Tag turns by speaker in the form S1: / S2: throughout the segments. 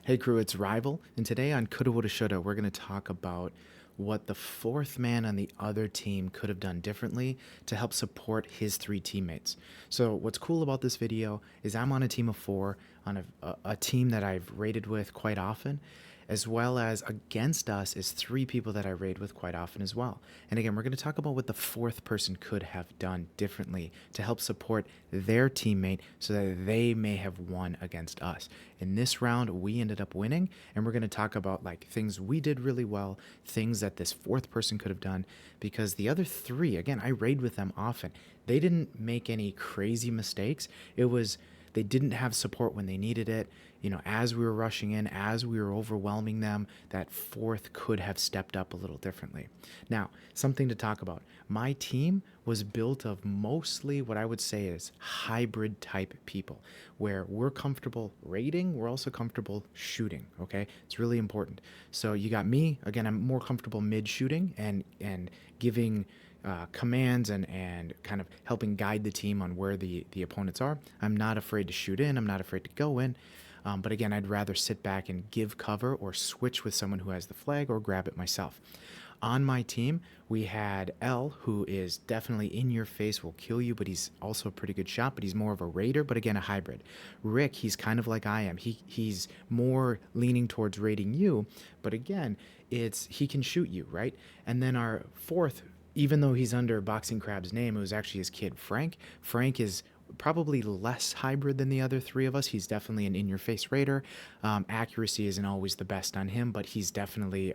S1: Hey crew, it's Rival, and today on Coulda, Woulda, Shoulda, we're going to talk about what the fourth man on the other team could have done differently to help support his three teammates. So what's cool about this video is I'm on a team of four, on a team that I've raided with quite often, as well as against us is three people that I raid with quite often as well. And again, we're going to talk about what the fourth person could have done differently to help support their teammate so that they may have won against us. In this round, we ended up winning, and we're going to talk about like things we did really well, things that this fourth person could have done, because the other three, again, I raid with them often. They didn't make any crazy mistakes. It was they didn't have support when they needed it. You know, as we were rushing in, as we were overwhelming them, that fourth could have stepped up a little differently. Now, something to talk about. My team was built of mostly what I would say is hybrid type people, where we're comfortable raiding, we're also comfortable shooting, okay? It's really important. So you got me, again, I'm more comfortable mid shooting and giving commands and kind of helping guide the team on where the opponents are. I'm not afraid to shoot in. I'm not afraid to go in. But again, I'd rather sit back and give cover or switch with someone who has the flag or grab it myself. On my team, we had L, who is definitely in your face, will kill you, but he's also a pretty good shot, but he's more of a raider, but again, a hybrid. Rick, he's kind of like I am. He's more leaning towards raiding you, but again, he can shoot you, right? And then our fourth, even though he's under Boxing Crab's name, it was actually his kid, Frank. Frank is probably less hybrid than the other three of us. He's definitely an in-your-face raider. Accuracy isn't always the best on him, but he's definitely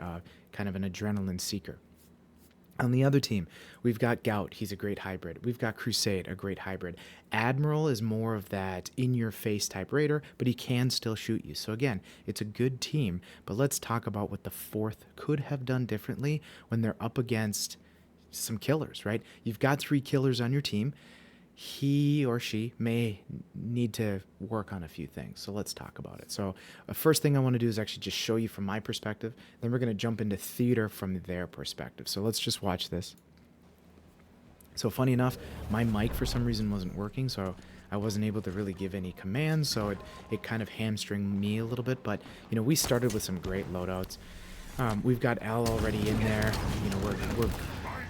S1: kind of an adrenaline seeker. On the other team, we've got Gout. He's a great hybrid. We've got Crusade, a great hybrid. Admiral is more of that in-your-face type raider, but he can still shoot you. So again, it's a good team, but let's talk about what the fourth could have done differently when they're up against some killers, right? You've got three killers on your team. He or she may need to work on a few things. So let's talk about it. So first thing I want to do is actually just show you from my perspective. Then we're going to jump into theater from their perspective. So let's just watch this. So funny enough, my mic for some reason wasn't working, so I wasn't able to really give any commands. So it kind of hamstringed me a little bit. But, you know, we started with some great loadouts. We've got Al already in there. You know, we're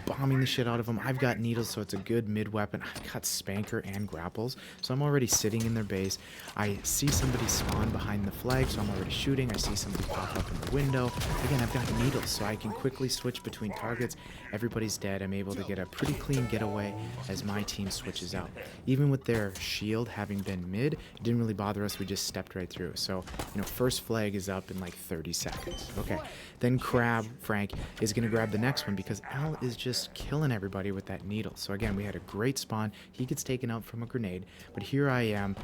S1: bombing the shit out of them. I've got needles, so it's a good mid weapon. I've got spanker and grapples, so I'm already sitting in their base. I see somebody spawn behind the flag, so I'm already shooting. I see somebody pop up in the window. Again, I've got needles, so I can quickly switch between targets. Everybody's dead. I'm able to get a pretty clean getaway as my team switches out. Even with their shield having been mid, it didn't really bother us. We just stepped right through. So, you know, first flag is up in like 30 seconds. Okay, then Frank is going to grab the next one because Al is just killing everybody with that needle. So again, we had a great spawn. He gets taken out from a grenade, but here I am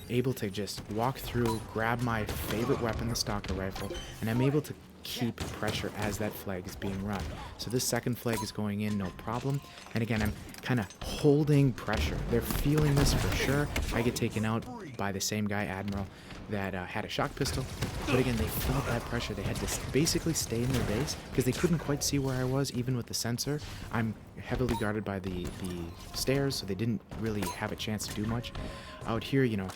S1: able to just walk through, grab my favorite weapon, the stalker rifle, and I'm able to keep pressure as that flag is being run. So this second flag is going in, no problem. And again, I'm kind of holding pressure. They're feeling this for sure. I get taken out by the same guy, Admiral, that had a shock pistol. But again, they felt that pressure. They had to basically stay in their base because they couldn't quite see where I was, even with the sensor. I'm heavily guarded by the stairs, so they didn't really have a chance to do much. Out here, you know,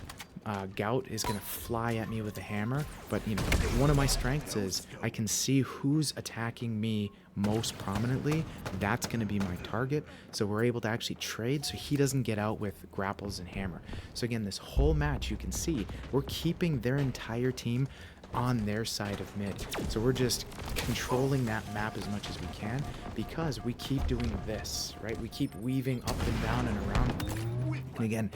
S1: Gout is going to fly at me with a hammer, but you know, one of my strengths is I can see who's attacking me most prominently. That's going to be my target, so we're able to actually trade so he doesn't get out with grapples and hammer. So again, this whole match, you can see we're keeping their entire team on their side of mid. So we're just controlling that map as much as we can because we keep doing this, right? We keep weaving up and down and around. And again,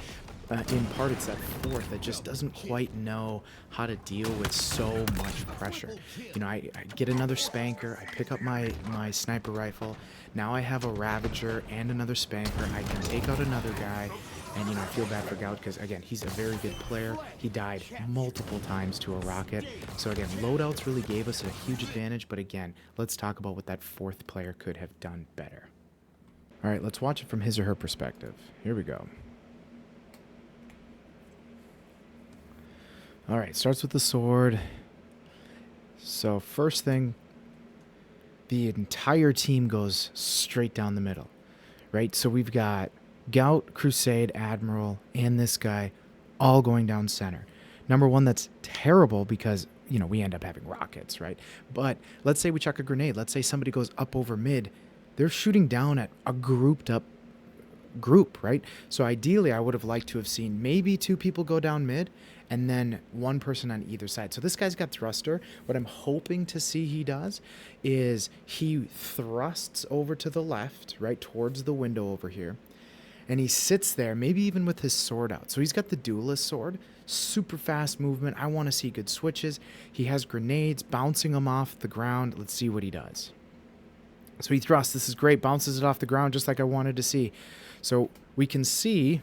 S1: in part, it's that fourth that just doesn't quite know how to deal with so much pressure. You know, I get another spanker, I pick up my sniper rifle, now I have a Ravager and another spanker, I can take out another guy, and, you know, I feel bad for Gout because, again, he's a very good player. He died multiple times to a rocket. So, again, loadouts really gave us a huge advantage, but, again, let's talk about what that fourth player could have done better. All right, let's watch it from his or her perspective. Here we go. All right, starts with the sword. So first thing, the entire team goes straight down the middle, right? So we've got Gout, Crusade, Admiral, and this guy all going down center. Number one, that's terrible because, we end up having rockets, right? But let's say we chuck a grenade. Let's say somebody goes up over mid. They're shooting down at a grouped up group, right? So ideally, I would have liked to have seen maybe two people go down mid and then one person on either side. So this guy's got thruster. What I'm hoping to see he does is he thrusts over to the left, right, towards the window over here. And he sits there, maybe even with his sword out. So he's got the duelist sword, super fast movement. I want to see good switches. He has grenades, bouncing them off the ground. Let's see what he does. So he thrusts. This is great. Bounces it off the ground just like I wanted to see. So we can see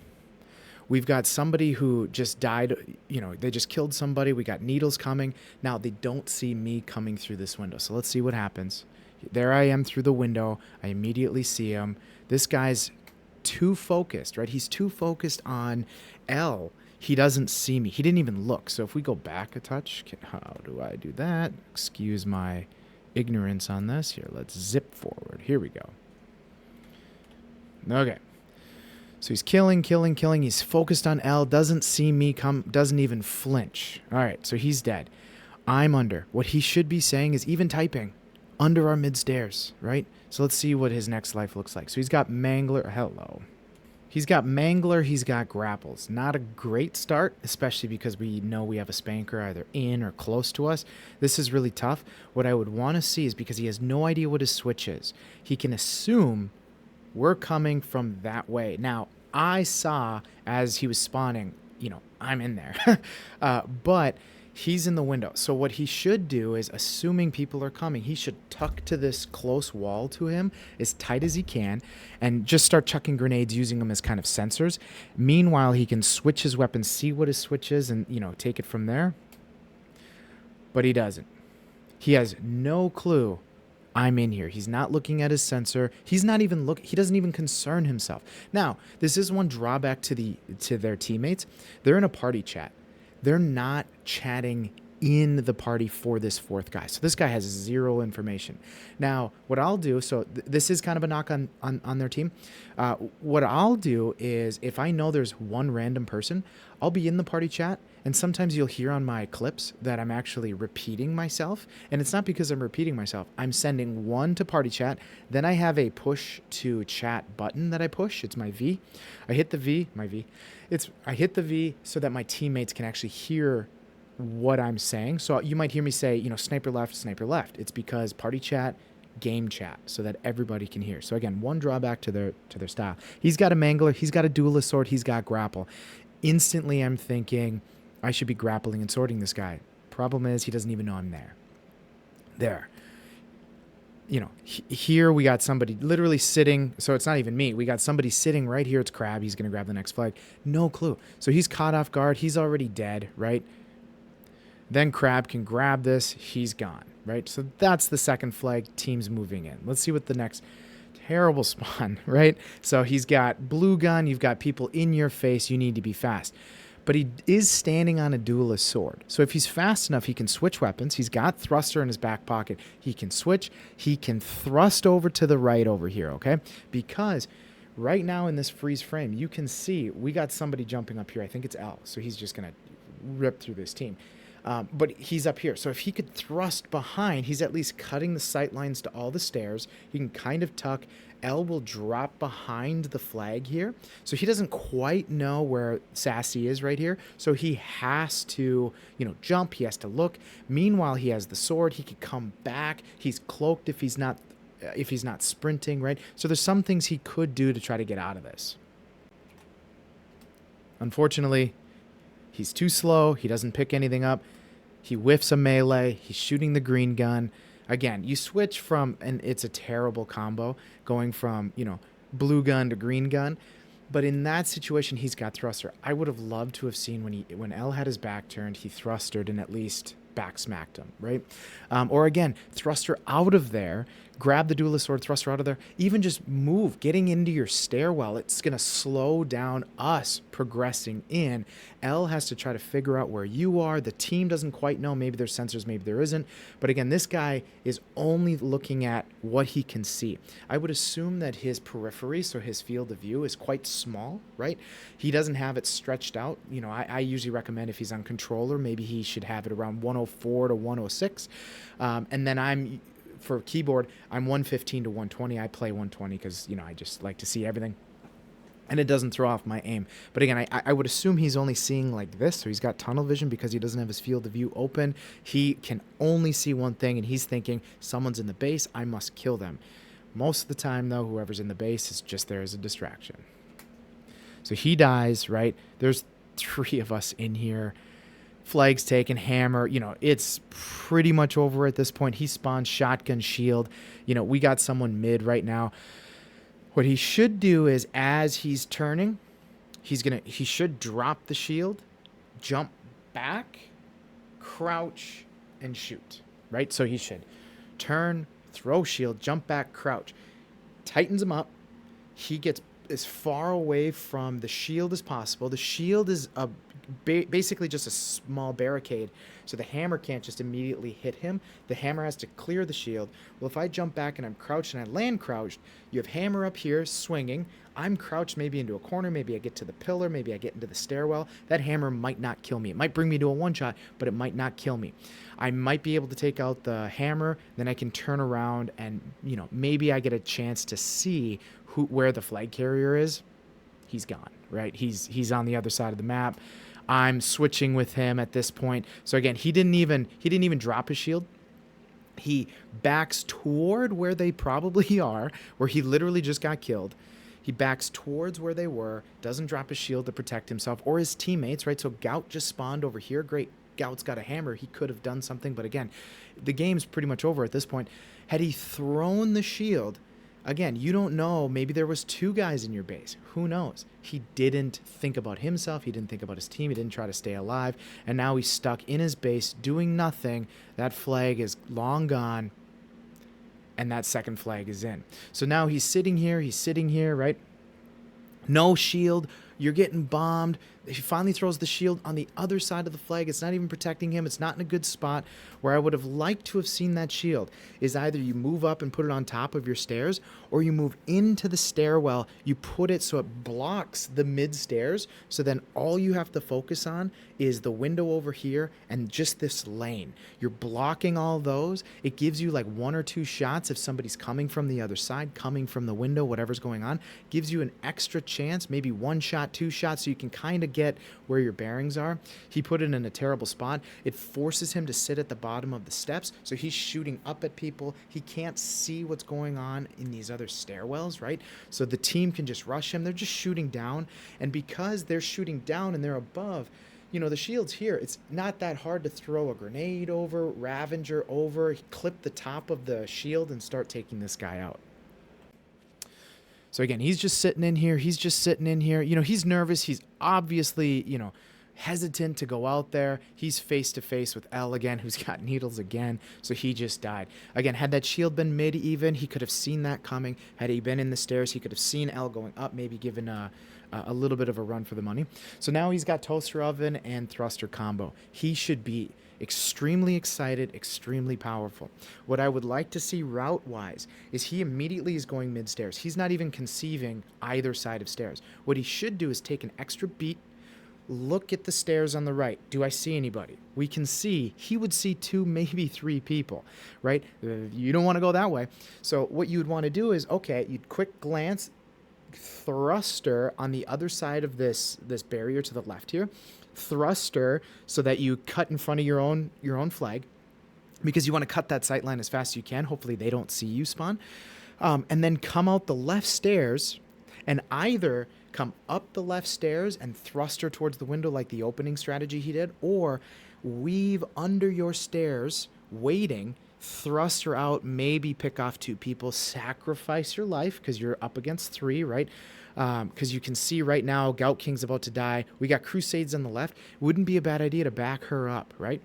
S1: we've got somebody who just died. They just killed somebody. We got needles coming. Now they don't see me coming through this window. So let's see what happens. There I am through the window. I immediately see him. This guy's too focused, right? He's too focused on L. He doesn't see me. He didn't even look. So if we go back a touch, how do I do that? Excuse my ignorance on this. Here, let's zip forward. Here we go. Okay. So he's killing. He's focused on L, doesn't see me come, doesn't even flinch. All right, so he's dead. I'm under. What he should be saying is even typing under our mid stairs, right? So let's see what his next life looks like. So he's got Mangler. Hello. He's got Mangler. He's got Grapples. Not a great start, especially because we know we have a Spanker either in or close to us. This is really tough. What I would want to see is because he has no idea what his switch is, he can assume we're coming from that way. Now, I saw as he was spawning, I'm in there. But he's in the window. So what he should do is, assuming people are coming, he should tuck to this close wall to him as tight as he can and just start chucking grenades, using them as kind of sensors. Meanwhile, he can switch his weapon, see what his switch is, and, take it from there. But he doesn't. He has no clue I'm in here. He's not looking at his sensor. He's not even he doesn't even concern himself. Now, this is one drawback to their teammates. They're in a party chat. They're not chatting in the party for this fourth guy. So this guy has zero information. Now, what I'll do, so this is kind of a knock on their team. What I'll do is, if I know there's one random person, I'll be in the party chat, and sometimes you'll hear on my clips that I'm actually repeating myself. And it's not because I'm repeating myself. I'm sending one to party chat. Then I have a push to chat button that I push. It's my V. I hit the V, I hit the V so that my teammates can actually hear what I'm saying. So you might hear me say, sniper left, sniper left. It's because party chat, game chat, so that everybody can hear. So again, one drawback to their style. He's got a Mangler, he's got a duelist sword, he's got grapple. Instantly I'm thinking I should be grappling and sorting this guy. Problem is, he doesn't even know I'm there. There. Here we got somebody literally sitting. So it's not even me. We got somebody sitting right here. It's Crab. He's going to grab the next flag. No clue. So he's caught off guard. He's already dead, right? Then Crab can grab this. He's gone, right? So that's the second flag. Team's moving in. Let's see what the next terrible spawn, right? So he's got blue gun. You've got people in your face. You need to be fast. But he is standing on a duelist sword. So if he's fast enough, he can switch weapons. He's got thruster in his back pocket. He can switch. He can thrust over to the right over here, okay? Because right now in this freeze frame, you can see we got somebody jumping up here. I think it's L. So he's just going to rip through this team. But he's up here. So if he could thrust behind, he's at least cutting the sight lines to all the stairs. He can kind of tuck. L will drop behind the flag here. So he doesn't quite know where Sassy is right here. So he has to, jump. He has to look. Meanwhile, he has the sword. He could come back. He's cloaked if he's not sprinting, right? So there's some things he could do to try to get out of this. Unfortunately, he's too slow. He doesn't pick anything up. He whiffs a melee. He's shooting the green gun. Again, you switch from, and it's a terrible combo, going from, blue gun to green gun. But in that situation, he's got thruster. I would have loved to have seen when L had his back turned, he thrustered and at least back smacked him, right? Or again, thrust her out of there, grab the duelist sword, thrust her out of there, even just move, getting into your stairwell. It's going to slow down us progressing in. L has to try to figure out where you are. The team doesn't quite know. Maybe there's sensors, maybe there isn't. But again, this guy is only looking at what he can see. I would assume that his periphery, so his field of view, is quite small, right? He doesn't have it stretched out. I usually recommend if he's on controller, maybe he should have it around 104 to 106. And then for keyboard, I'm 115 to 120. I play 120 because, I just like to see everything. And it doesn't throw off my aim. But again, I would assume he's only seeing like this, so he's got tunnel vision because he doesn't have his field of view open. He can only see one thing, and he's thinking, someone's in the base, I must kill them. Most of the time, though, whoever's in the base is just there as a distraction. So he dies, right? There's 3 of us in here. Flag's taken, hammer, it's pretty much over at this point. He spawns shotgun shield. We got someone mid right now. What he should do is, as he's turning, he should drop the shield, jump back, crouch, and shoot, right? So he should turn, throw shield, jump back, crouch, tightens him up. He gets as far away from the shield as possible. The shield is basically just a small barricade, so the hammer can't just immediately hit him. The hammer has to clear the shield. Well, if I jump back and I'm crouched and I land crouched, you have hammer up here swinging. I'm crouched maybe into a corner. Maybe I get to the pillar. Maybe I get into the stairwell. That hammer might not kill me. It might bring me to a one-shot, but it might not kill me. I might be able to take out the hammer. Then I can turn around and, maybe I get a chance to see where the flag carrier is. He's gone, right? He's on the other side of the map. I'm switching with him at this point. So again, he didn't even drop his shield. He backs toward where they probably are, where he literally just got killed. He backs towards where they were, doesn't drop his shield to protect himself or his teammates, right? So Gout just spawned over here. Great. Gout's got a hammer. He could have done something, but again, the game's pretty much over at this point. Had he thrown the shield, again, you don't know. Maybe there was 2 guys in your base. Who knows? He didn't think about himself. He didn't think about his team. He didn't try to stay alive. And now he's stuck in his base doing nothing. That flag is long gone. And that second flag is in. So now he's sitting here, right? No shield. You're getting bombed. He finally throws the shield on the other side of the flag. It's not even protecting him. It's not in a good spot. Where I would have liked to have seen that shield is either you move up and put it on top of your stairs, or you move into the stairwell. You put it so it blocks the mid stairs. So then all you have to focus on is the window over here and just this lane. You're blocking all those. It gives you like 1 or 2 shots if somebody's coming from the other side, coming from the window, whatever's going on. Gives you an extra chance, maybe 1 shot, 2 shots, so you can kind of get where your bearings are. He put it in a terrible spot. It forces him to sit at the bottom of the steps, so he's shooting up at people. He can't see what's going on in these other stairwells, right? So the team can just rush him. They're just shooting down, and because they're shooting down and they're above, the shield's here. It's not that hard to throw a grenade over, Ravager over, clip the top of the shield and start taking this guy out. So again, he's just sitting in here. He's nervous. He's obviously, hesitant to go out there. He's face to face with L again, who's got needles again. So he just died. Again, had that shield been mid even, he could have seen that coming. Had he been in the stairs, he could have seen L going up, maybe given a little bit of a run for the money. So now he's got toaster oven and thruster combo. He should be extremely excited, extremely powerful. What I would like to see route-wise is he immediately is going mid-stairs. He's not even conceiving either side of stairs. What he should do is take an extra beat, look at the stairs on the right. Do I see anybody? We can see, he would see 2, maybe 3 people, right? You don't want to go that way. So what you would want to do is, okay, you'd quick glance, thruster on the other side of this barrier to the left here, thruster so that you cut in front of your own flag, because you want to cut that sight line as fast as you can. Hopefully they don't see you spawn, and then come out the left stairs and either come up the left stairs and thruster towards the window like the opening strategy he did, or weave under your stairs waiting, thruster out, maybe pick off 2 people, sacrifice your life because you're up against 3, right? Because you can see right now Gout King's about to die. We got Crusades on the left. Wouldn't be a bad idea to back her up, right?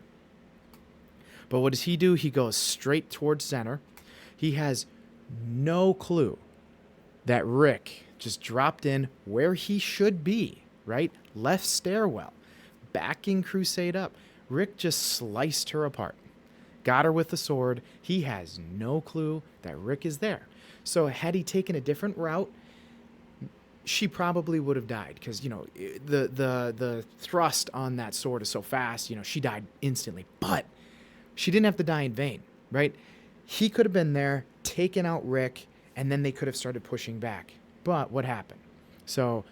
S1: But what does he do? He goes straight towards center. He has no clue that Rick just dropped in where he should be, right? Left stairwell, backing Crusade up. Rick just sliced her apart. Got her with the sword. He has no clue that Rick is there. So had he taken a different route, she probably would have died because, the thrust on that sword is so fast, she died instantly. But she didn't have to die in vain, right? He could have been there, taken out Rick, and then they could have started pushing back. But what happened? So,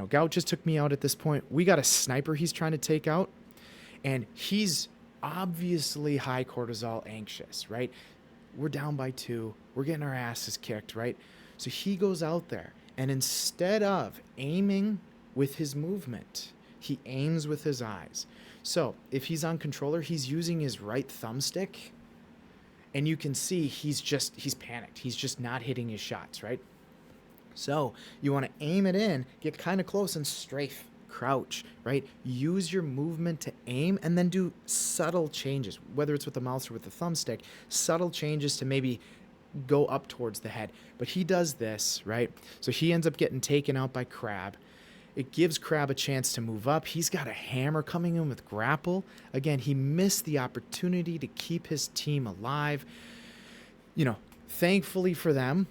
S1: Gout just took me out at this point. We got a sniper he's trying to take out, and he's obviously high cortisol anxious, right? We're down by 2. We're getting our asses kicked, right? So he goes out there, and instead of aiming with his movement, he aims with his eyes. So if he's on controller, he's using his right thumbstick, and you can see he's panicked. He's just not hitting his shots, right? So you want to aim it in, get kind of close and strafe, crouch, right? Use your movement to aim and then do subtle changes, whether it's with the mouse or with the thumbstick, subtle changes to maybe go up towards the head. But he does this, right? So he ends up getting taken out by Crab. It gives Crab a chance to move up. He's got a hammer coming in with grapple. Again, he missed the opportunity to keep his team alive. Thankfully for them,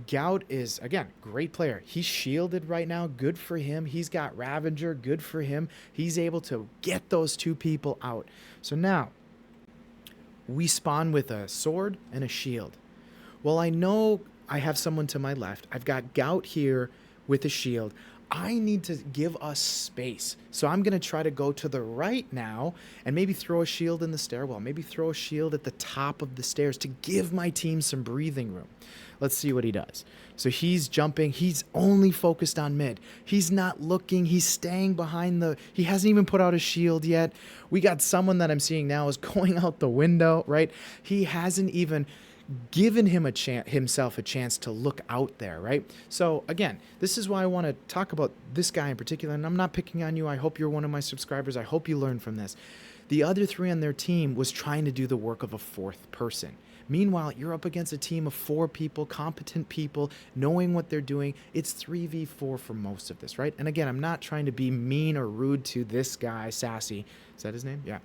S1: Gout is, again, great player. He's shielded right now. Good for him. He's got Ravager. Good for him. He's able to get those 2 people out. So now we spawn with a sword and a shield. Well, I know I have someone to my left. I've got Gout here with a shield. I need to give us space. So I'm going to try to go to the right now and maybe throw a shield in the stairwell. Maybe throw a shield at the top of the stairs to give my team some breathing room. Let's see what he does. So he's jumping. He's only focused on mid. He's not looking. He's staying behind he hasn't even put out a shield yet. We got someone that I'm seeing now is going out the window, right? He hasn't even given himself a chance to look out there, right? So again, this is why I want to talk about this guy in particular, and I'm not picking on you. I hope you're one of my subscribers. I hope you learned from this. The other 3 on their team was trying to do the work of a 4th person. Meanwhile, you're up against a team of 4 people, competent people, knowing what they're doing. It's 3v4 for most of this, right? And again, I'm not trying to be mean or rude to this guy, Sassy. Is that his name? Yeah.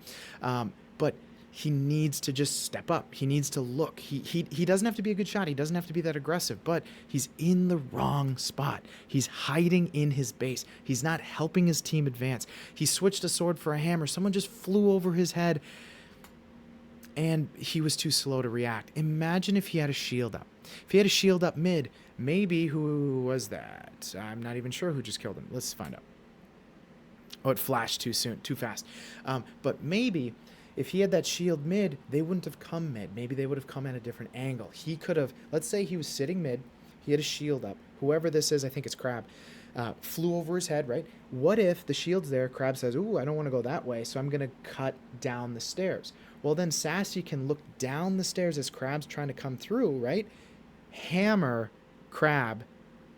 S1: But he needs to just step up. He needs to look. He doesn't have to be a good shot. He doesn't have to be that aggressive, but he's in the wrong spot. He's hiding in his base. He's not helping his team advance. He switched a sword for a hammer. Someone just flew over his head, and he was too slow to react. Imagine if he had a shield up. If he had a shield up mid, maybe, who was that? I'm not even sure who just killed him. Let's find out. Oh, it flashed too soon, too fast. But maybe if he had that shield mid, they wouldn't have come mid. Maybe they would have come at a different angle. He could have, let's say he was sitting mid, he had a shield up. Whoever this is, I think it's Crab, flew over his head, right? What if the shield's there, Crab says, ooh, I don't want to go that way, so I'm going to cut down the stairs. Well, then Sassy can look down the stairs as Crab's trying to come through, right? Hammer Crab.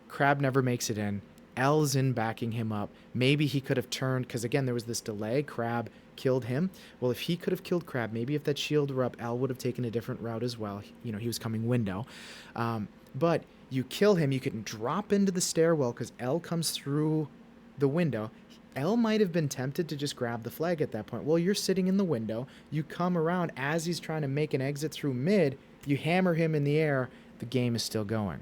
S1: Crab never makes it in. L's in backing him up. Maybe he could have turned, because again, there was this delay. Crab killed him. Well, if he could have killed Crab, maybe if that shield were up, L would have taken a different route as well. He was coming window. But you kill him, you can drop into the stairwell because L comes through the window. L might have been tempted to just grab the flag at that point. Well, you're sitting in the window. You come around as he's trying to make an exit through mid. You hammer him in the air. The game is still going.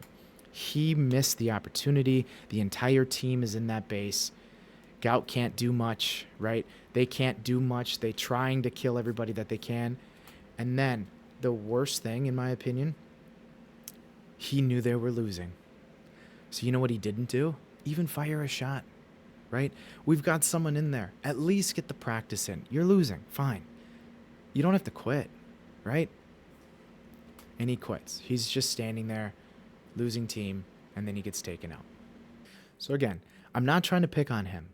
S1: He missed the opportunity. The entire team is in that base. Gout can't do much, right? They can't do much. They're trying to kill everybody that they can. And then the worst thing, in my opinion, he knew they were losing. So you know what he didn't do? Even fire a shot, right? We've got someone in there. At least get the practice in. You're losing. Fine. You don't have to quit, right? And he quits. He's just standing there, losing team, and then he gets taken out. So again, I'm not trying to pick on him,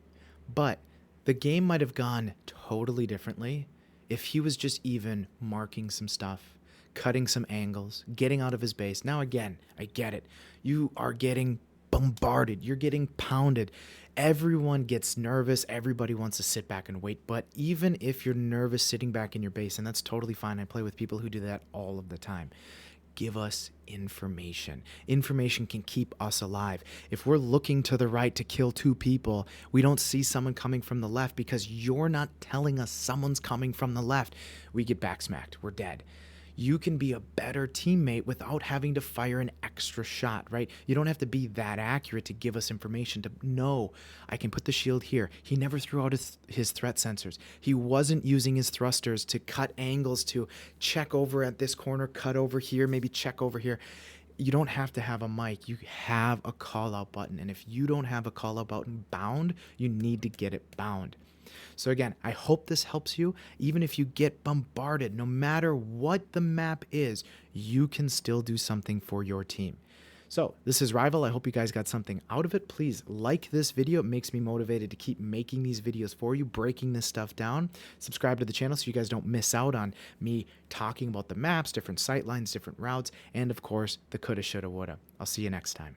S1: but the game might have gone totally differently if he was just even marking some stuff, cutting some angles, getting out of his base. Now again, I get it. You are getting bombarded, you're getting pounded. Everyone gets nervous. Everybody wants to sit back and wait. But even if you're nervous sitting back in your base, and that's totally fine, I play with people who do that all of the time. Give us information. Information can keep us alive. If we're looking to the right to kill two people, we don't see someone coming from the left because you're not telling us someone's coming from the left. We get backsmacked. We're dead. You can be a better teammate without having to fire an extra shot, right? You don't have to be that accurate to give us information to know I can put the shield here. He never threw out his threat sensors. He wasn't using his thrusters to cut angles to check over at this corner, cut over here, maybe check over here. You don't have to have a mic. You have a call out button. And if you don't have a call out button bound, you need to get it bound. So again, I hope this helps you. Even if you get bombarded, no matter what the map is, you can still do something for your team. So this is Rival. I hope you guys got something out of it. Please like this video. It makes me motivated to keep making these videos for you, breaking this stuff down. Subscribe to the channel so you guys don't miss out on me talking about the maps, different sight lines, different routes, and of course, the coulda, shoulda, woulda. I'll see you next time.